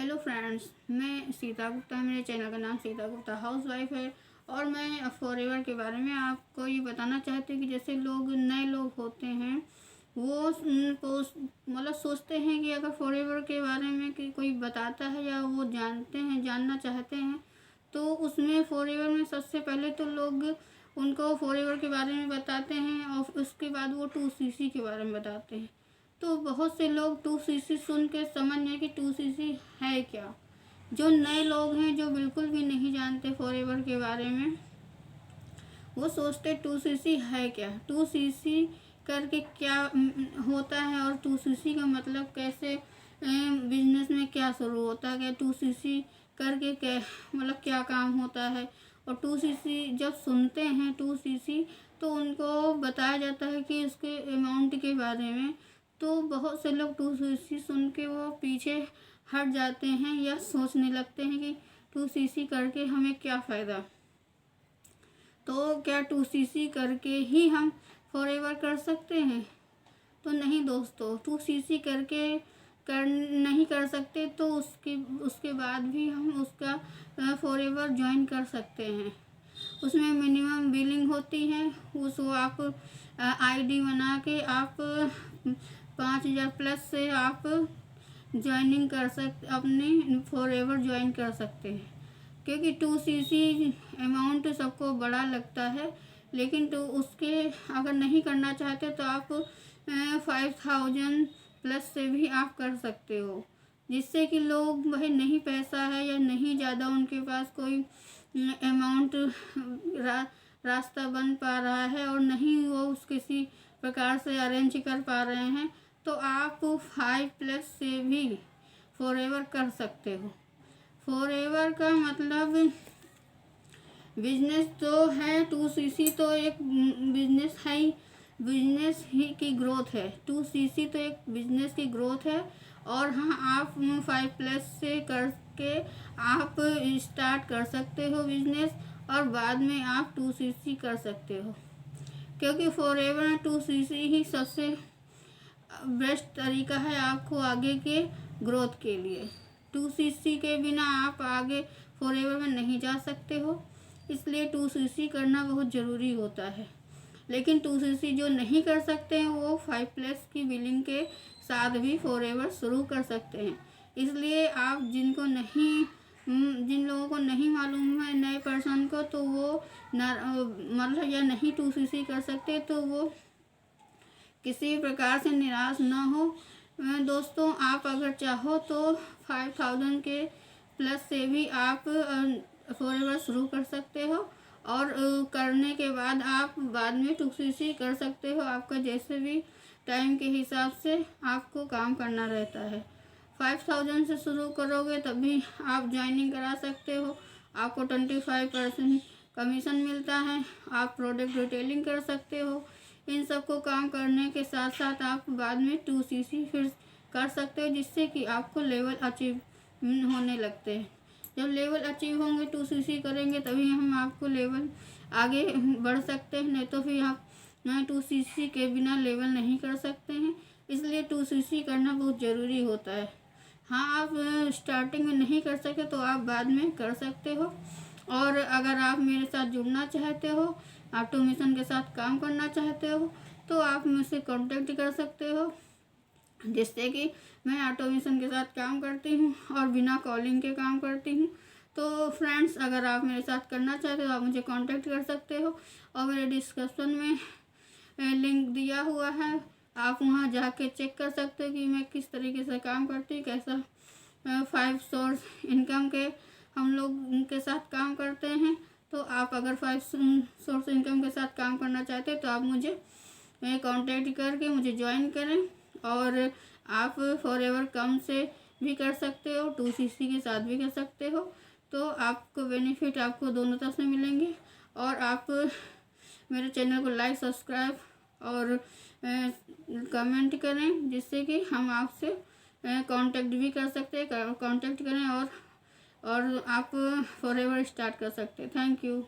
Hello friends, मैं सीता गुप्ता, मेरे channel का नाम सीता गुप्ता हाउसवाइफ है। और मैं फॉरएवर के बारे में आपको ये बताना चाहती हूँ कि जैसे नए लोग होते हैं वो मतलब सोचते हैं कि अगर फॉरएवर के बारे में कि कोई बताता है या वो जानना चाहते हैं तो उसमें फॉरएवर में सबसे पहले तो लोग उनको फॉरएवर के बारे में बताते हैं और उसके बाद वो 2cc के बारे में बताते हैं। तो बहुत से लोग 2cc सुन के समझ नहीं कि 2cc है क्या। जो नए लोग हैं जो बिल्कुल भी नहीं जानते फॉरएवर के बारे में, वो सोचते 2cc है क्या, 2cc करके क्या होता है और 2cc का मतलब कैसे बिजनेस में क्या शुरू होता है, क्या 2cc करके क्या मतलब क्या काम होता है। और 2cc जब सुनते हैं 2cc तो उनको बताया जाता है कि उसके अमाउंट के बारे में। तो बहुत से लोग 2cc सुन के वो पीछे हट जाते हैं या सोचने लगते हैं कि 2cc करके हमें क्या फ़ायदा। तो क्या 2cc करके ही हम फॉरएवर कर सकते हैं? तो नहीं दोस्तों, 2cc नहीं कर सकते तो उसके बाद भी हम उसका फॉरएवर ज्वाइन कर सकते हैं। उसमें मिनिमम बिलिंग होती है, उसको आप आईडी बना के आप 5,000 प्लस से आप ज्वाइनिंग कर सकते, अपने फॉरएवर ज्वाइन कर सकते हैं। क्योंकि 2cc अमाउंट सबको बड़ा लगता है, लेकिन तो उसके अगर नहीं करना चाहते तो आप 5,000 प्लस से भी आप कर सकते हो, जिससे कि लोग भाई नहीं पैसा है या नहीं ज़्यादा उनके पास कोई अमाउंट रास्ता बन पा रहा है और नहीं वो उस किसी प्रकार से अरेंज कर पा रहे हैं, तो आप 5+ से भी फॉरएवर कर सकते हो। फॉरएवर का मतलब बिजनेस तो है, 2cc तो एक बिजनेस है ही, बिजनेस ही की ग्रोथ है। 2cc तो एक बिजनेस की ग्रोथ है। और हाँ, आप 5+ से करके आप स्टार्ट कर सकते हो बिजनेस और बाद में आप 2cc कर सकते हो। क्योंकि फॉरएवर 2cc ही सबसे बेस्ट तरीका है आपको आगे के ग्रोथ के लिए। 2cc के बिना आप आगे फॉरएवर में नहीं जा सकते हो, इसलिए 2cc करना बहुत ज़रूरी होता है। लेकिन 2cc जो नहीं कर सकते हैं वो 5+ की बिलिंग के साथ भी फॉरएवर शुरू कर सकते हैं। इसलिए आप जिन लोगों को नहीं मालूम है, नए पर्सन को, तो वो मतलब या नहीं 2cc कर सकते तो वो किसी प्रकार से निराश ना हो। दोस्तों, आप अगर चाहो तो 5,000 के प्लस से भी आप फॉरएवर शुरू कर सकते हो और करने के बाद आप बाद में 2cc कर सकते हो। आपका जैसे भी टाइम के हिसाब से आपको काम करना रहता है। 5,000 से शुरू करोगे तभी आप ज्वाइनिंग करा सकते हो। आपको 25% कमीशन मिलता है। आप प्रोडक्ट रिटेलिंग कर सकते हो। इन सबको काम करने के साथ साथ आप बाद में 2cc फिर कर सकते हो, जिससे कि आपको लेवल अचीव होने लगते हैं। जब लेवल अचीव होंगे 2cc करेंगे तभी हम आपको लेवल आगे बढ़ सकते हैं, नहीं तो फिर आप 2cc के बिना लेवल नहीं कर सकते हैं। इसलिए 2cc करना बहुत ज़रूरी होता है। हाँ, आप स्टार्टिंग में नहीं कर सकते तो आप बाद में कर सकते हो। और अगर आप मेरे साथ जुड़ना चाहते हो, ऑटोमेशन के साथ काम करना चाहते हो, तो आप मुझसे कांटेक्ट कर सकते हो, जिससे कि मैं ऑटोमेशन के साथ काम करती हूँ और बिना कॉलिंग के काम करती हूँ। तो फ्रेंड्स, अगर आप मेरे साथ करना चाहते हो आप मुझे कांटेक्ट कर सकते हो और मेरे डिस्क्रिप्शन में लिंक दिया हुआ है, आप वहाँ जाके चेक कर सकते हो कि मैं किस तरीके से काम करती हूँ, कैसा 5 सोर्स इनकम के हम लोग उनके साथ काम करते हैं। तो आप अगर 5 सोर्स इनकम के साथ काम करना चाहते हो तो आप मुझे कांटेक्ट करके मुझे ज्वाइन करें। और आप फॉरएवर कम से भी कर सकते हो, 2cc के साथ भी कर सकते हो। तो आपको बेनिफिट आपको दोनों तरफ से मिलेंगे। और आप मेरे चैनल को लाइक, सब्सक्राइब और कमेंट करें, जिससे कि हम आपसे कांटेक्ट भी कर सकते हैं, कांटेक्ट करें और आप फॉरएवर स्टार्ट कर सकते हैं। Thank you.